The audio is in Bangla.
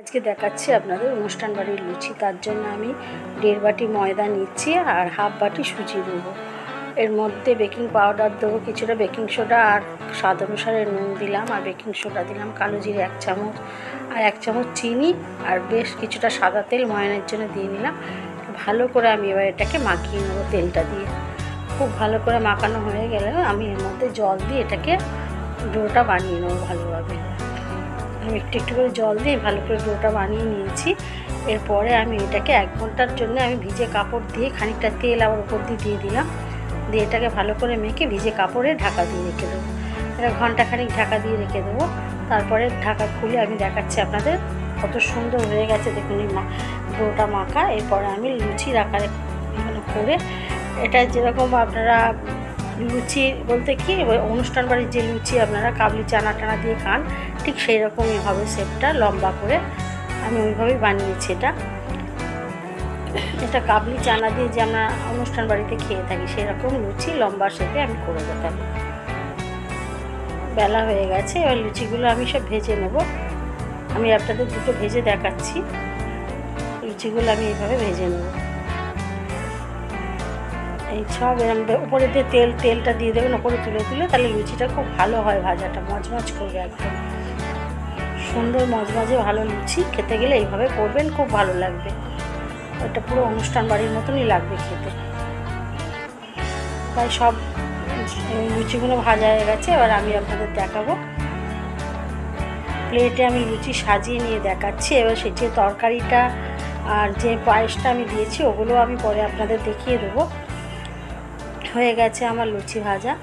আজকে দেখাচ্ছি আপনাদের অনুষ্ঠান বাড়ির লুচি। তার জন্য আমি 1.5 বাটি ময়দা নিচ্ছি আর 1/2 বাটি সুজি দেবো। এর মধ্যে বেকিং পাউডার দেবো, কিছুটা বেকিং সোডা আর স্বাদ অনুসারে নুন দিলাম, আর বেকিং সোডা দিলাম, কালো জিরে 1 চামচ আর 1 চামচ চিনি আর বেশ কিছুটা সাদা তেল ময়ানের জন্য দিয়ে নিলাম। ভালো করে আমি এবার এটাকে মাখিয়ে নেবো তেলটা দিয়ে। খুব ভালো করে মাখানো হয়ে গেলে আমি এর মধ্যে জল দিয়ে এটাকে ডোটা বানিয়ে নেবো ভালোভাবে। আমি একটু একটু করে জল দিয়ে ভালো করে ডোটা বানিয়ে নিয়েছি। এরপরে আমি এটাকে 1 ঘন্টার জন্য আমি ভিজে কাপড় দিয়ে খানিকটা তেল আবার উপর দিয়ে দিলাম, দিয়ে এটাকে ভালো করে মেখে ভিজে কাপড়ে ঢাকা দিয়ে রেখে দেবো। এটা ঘন্টাখানিক ঢাকা দিয়ে রেখে দেবো। তারপরে ঢাকা খুলে আমি দেখাচ্ছি আপনাদের কত সুন্দর হয়ে গেছে। দেখুন এই ডোটা মাখা। এরপরে আমি লুচির আকারে করে এটা যেরকম আপনারা লুচি বলতে কি অনুষ্ঠান বাড়ির যে লুচি আপনারা কাবলি চানা টানা দিয়ে খান, ঠিক সেই রকমই হবে শেপটা, লম্বা করে আমি ওইভাবেই বানিয়েছি। এটা কাবলি চানা দিয়ে যে আমরা অনুষ্ঠান বাড়িতে খেয়ে থাকি সেই রকম লুচি লম্বা শেপে আমি করে দেখাবো। বেলা হয়ে গেছে, এবার লুচিগুলো আমি সব ভেজে নেব। আমি আপনাদের দুটো ভেজে দেখাচ্ছি। লুচিগুলো আমি এইভাবে ভেজে নেব। এই সব এরকম উপরে দিয়ে তেলটা দিয়ে দেবেন উপরে তুলে তুলে, তাহলে লুচিটা খুব ভালো হয়, ভাজাটা মজমজ করবে, একদম সুন্দর মজমজে ভালো লুচি। খেতে গেলে এইভাবে করবেন, খুব ভালো লাগবে। এটা পুরো অনুষ্ঠান বাড়ির মতনই লাগবে খেতে। তাই সব লুচিগুলো ভাজা হয়ে গেছে। এবার আমি আপনাদের দেখাবো। প্লেটে আমি লুচি সাজিয়ে নিয়ে দেখাচ্ছি। এবার সেটি তরকারিটা আর যে পায়েসটা আমি দিয়েছি ওগুলো আমি পরে আপনাদের দেখিয়ে দেবো। হয়ে গেছে আমার লুচি ভাজা।